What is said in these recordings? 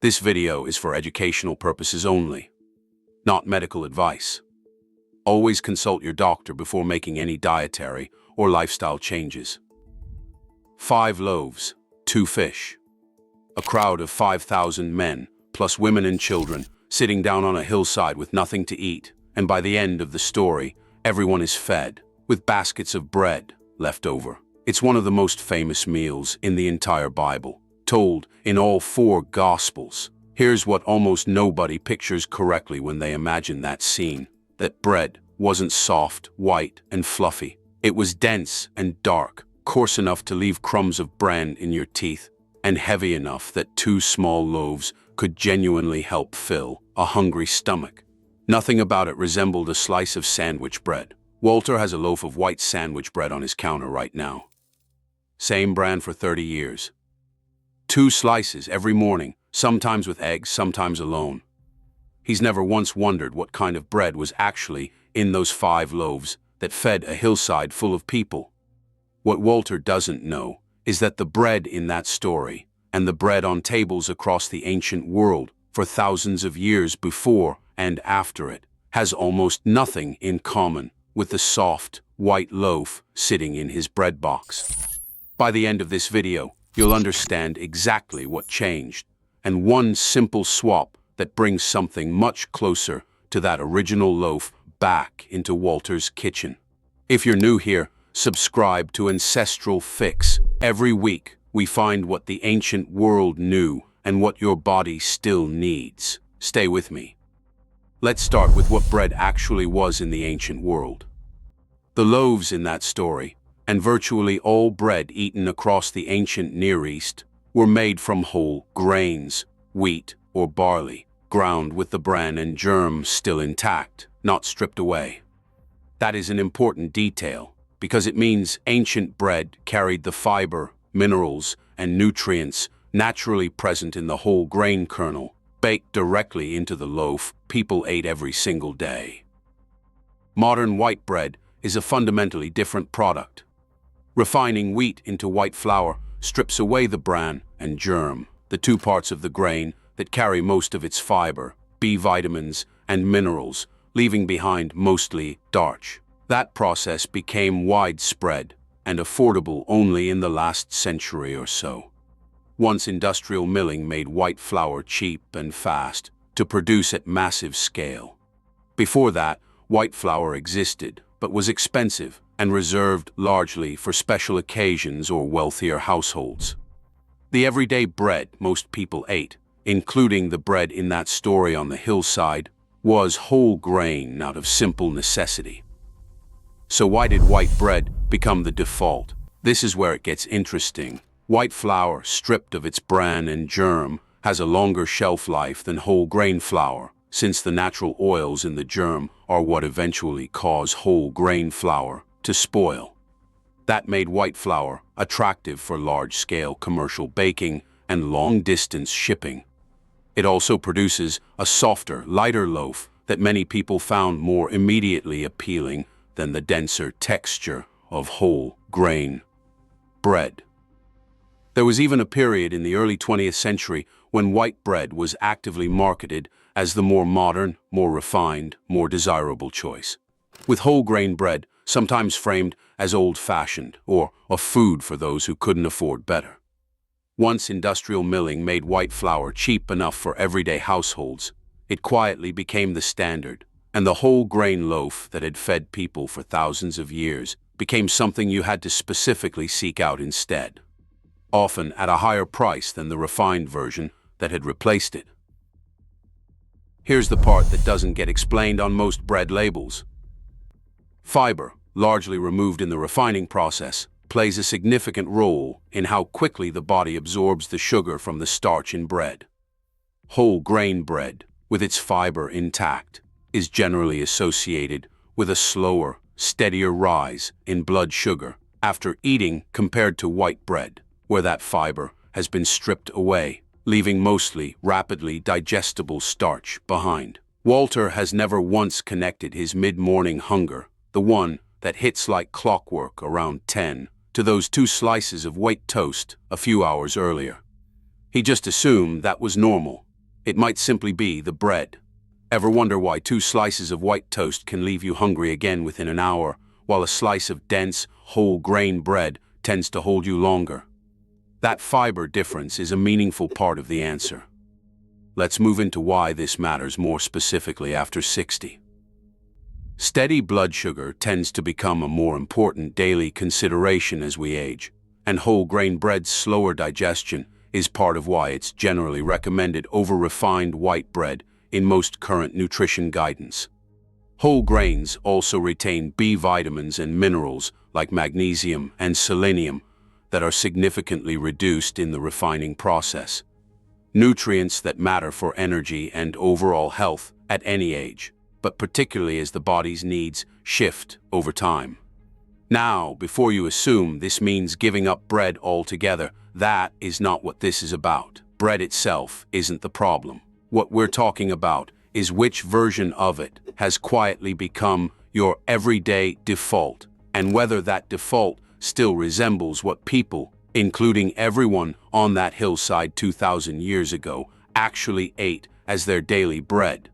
This video is for educational purposes only, not medical advice. Always consult your doctor before making any dietary or lifestyle changes. 5 loaves, 2 fish. A crowd of 5,000 men, plus women and children, sitting down on a hillside with nothing to eat, and by the end of the story, everyone is fed, with baskets of bread left over. It's one of the most famous meals in the entire Bible, told in all 4 Gospels. Here's what almost nobody pictures correctly when they imagine that scene. That bread wasn't soft, white, and fluffy. It was dense and dark, coarse enough to leave crumbs of bran in your teeth, and heavy enough that 2 small loaves could genuinely help fill a hungry stomach. Nothing about it resembled a slice of sandwich bread. Walter has a loaf of white sandwich bread on his counter right now. Same brand for 30 years. 2 slices every morning, sometimes with eggs, sometimes alone. He's never once wondered what kind of bread was actually in those 5 loaves that fed a hillside full of people. What Walter doesn't know is that the bread in that story and the bread on tables across the ancient world for thousands of years before and after it has almost nothing in common with the soft, white loaf sitting in his bread box. By the end of this video, you'll understand exactly what changed, and one simple swap that brings something much closer to that original loaf back into Walter's kitchen. If you're new here, subscribe to Ancestral Fix. Every week, we find what the ancient world knew and what your body still needs. Stay with me. Let's start with what bread actually was in the ancient world. The loaves in that story, and virtually all bread eaten across the ancient Near East, were made from whole grains, wheat or barley, ground with the bran and germ still intact, not stripped away. That is an important detail, because it means ancient bread carried the fiber, minerals, and nutrients naturally present in the whole grain kernel, baked directly into the loaf people ate every single day. Modern white bread is a fundamentally different product. Refining wheat into white flour strips away the bran and germ, the 2 parts of the grain that carry most of its fiber, B vitamins, and minerals, leaving behind mostly starch. That process became widespread and affordable only in the last century or so. Once industrial milling made white flour cheap and fast to produce at massive scale. Before that, white flour existed, but was expensive and reserved largely for special occasions or wealthier households. The everyday bread most people ate, including the bread in that story on the hillside, was whole grain out of simple necessity. So why did white bread become the default? This is where it gets interesting. White flour, stripped of its bran and germ, has a longer shelf life than whole grain flour, since the natural oils in the germ are what eventually cause whole grain flour to spoil. That made white flour attractive for large-scale commercial baking and long-distance shipping. It also produces a softer, lighter loaf that many people found more immediately appealing than the denser texture of whole grain bread. There was even a period in the early 20th century when white bread was actively marketed as the more modern, more refined, more desirable choice, with whole grain bread sometimes framed as old-fashioned or a food for those who couldn't afford better. Once industrial milling made white flour cheap enough for everyday households, it quietly became the standard, and the whole grain loaf that had fed people for thousands of years became something you had to specifically seek out instead, often at a higher price than the refined version that had replaced it. Here's the part that doesn't get explained on most bread labels. Fiber, largely removed in the refining process, plays a significant role in how quickly the body absorbs the sugar from the starch in bread. Whole grain bread, with its fiber intact, is generally associated with a slower, steadier rise in blood sugar after eating compared to white bread, where that fiber has been stripped away, leaving mostly rapidly digestible starch behind. Walter has never once connected his mid-morning hunger, the one that hits like clockwork around 10, to those 2 slices of white toast a few hours earlier. He just assumed that was normal, It might simply be the bread. Ever wonder why 2 slices of white toast can leave you hungry again within an hour, while a slice of dense, whole grain bread tends to hold you longer? That fiber difference is a meaningful part of the answer. Let's move into why this matters more specifically after 60. Steady blood sugar tends to become a more important daily consideration as we age, and whole grain bread's slower digestion is part of why it's generally recommended over refined white bread in most current nutrition guidance. Whole grains also retain B vitamins and minerals like magnesium and selenium that are significantly reduced in the refining process. Nutrients that matter for energy and overall health at any age, but particularly as the body's needs shift over time. Now, before you assume this means giving up bread altogether, that is not what this is about. Bread itself isn't the problem. What we're talking about is which version of it has quietly become your everyday default, and whether that default still resembles what people, including everyone on that hillside 2,000 years ago, actually ate as their daily bread.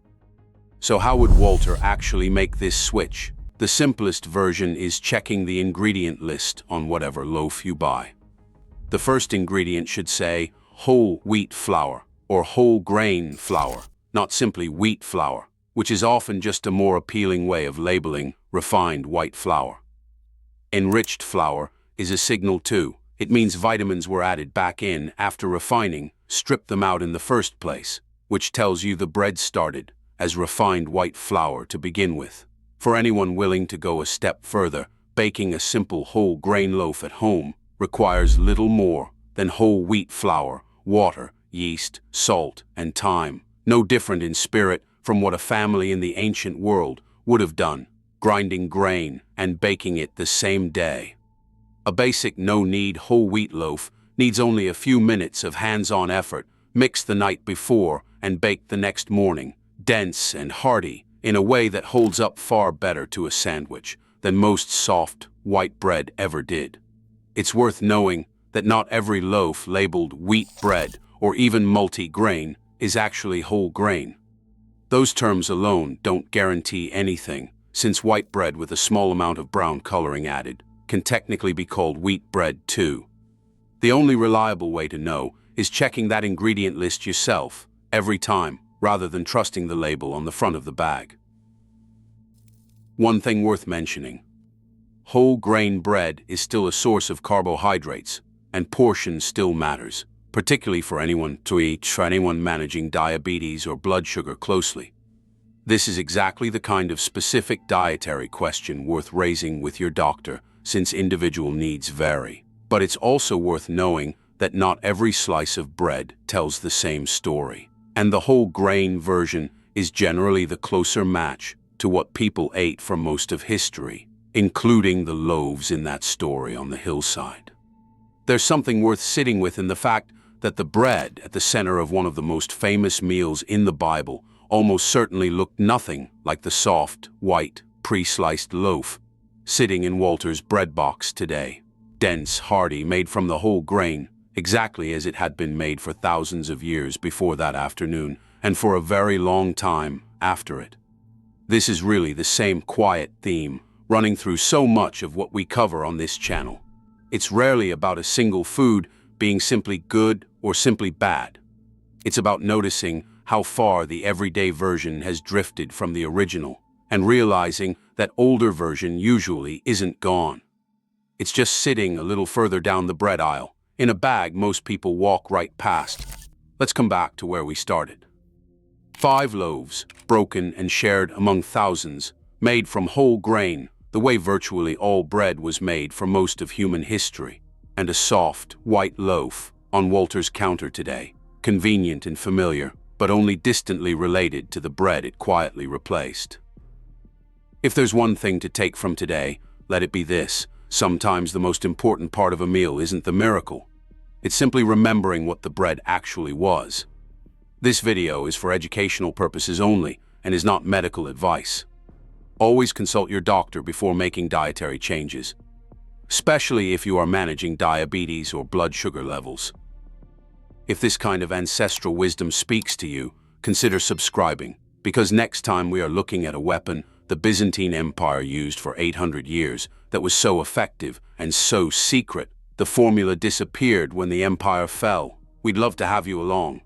So how would Walter actually make this switch? The simplest version is checking the ingredient list on whatever loaf you buy. The first ingredient should say whole wheat flour or whole grain flour, not simply wheat flour, which is often just a more appealing way of labeling refined white flour. Enriched flour is a signal too. It means vitamins were added back in after refining, stripped them out in the first place, which tells you the bread started as refined white flour to begin with. For anyone willing to go a step further, baking a simple whole grain loaf at home requires little more than whole wheat flour, water, yeast, salt, and thyme. No different in spirit from what a family in the ancient world would have done, grinding grain and baking it the same day. A basic no-knead whole wheat loaf needs only a few minutes of hands-on effort, mixed the night before and baked the next morning, dense and hearty in a way that holds up far better to a sandwich than most soft, white bread ever did. It's worth knowing that not every loaf labeled wheat bread or even multi-grain is actually whole grain. Those terms alone don't guarantee anything, since white bread with a small amount of brown coloring added can technically be called wheat bread too. The only reliable way to know is checking that ingredient list yourself every time, rather than trusting the label on the front of the bag. One thing worth mentioning: whole grain bread is still a source of carbohydrates, and portion still matters, particularly for anyone managing diabetes or blood sugar closely. This is exactly the kind of specific dietary question worth raising with your doctor, since individual needs vary. But it's also worth knowing that not every slice of bread tells the same story, and the whole grain version is generally the closer match to what people ate for most of history, including the loaves in that story on the hillside. There's something worth sitting with in the fact that the bread at the center of one of the most famous meals in the Bible almost certainly looked nothing like the soft, white, pre-sliced loaf sitting in Walter's bread box today. Dense, hearty, made from the whole grain, exactly as it had been made for thousands of years before that afternoon, and for a very long time after it. This is really the same quiet theme running through so much of what we cover on this channel. It's rarely about a single food being simply good or simply bad. It's about noticing how far the everyday version has drifted from the original, and realizing that older version usually isn't gone. It's just sitting a little further down the bread aisle, in a bag most people walk right past. Let's come back to where we started. 5 loaves, broken and shared among thousands, made from whole grain, the way virtually all bread was made for most of human history, and a soft, white loaf on Walter's counter today, convenient and familiar, but only distantly related to the bread it quietly replaced. If there's one thing to take from today, let it be this: sometimes the most important part of a meal isn't the miracle. It's simply remembering what the bread actually was. This video is for educational purposes only and is not medical advice. Always consult your doctor before making dietary changes, especially if you are managing diabetes or blood sugar levels. If this kind of ancestral wisdom speaks to you, consider subscribing, because next time we are looking at a weapon the Byzantine Empire used for 800 years that was so effective and so secret, the formula disappeared when the empire fell. We'd love to have you along.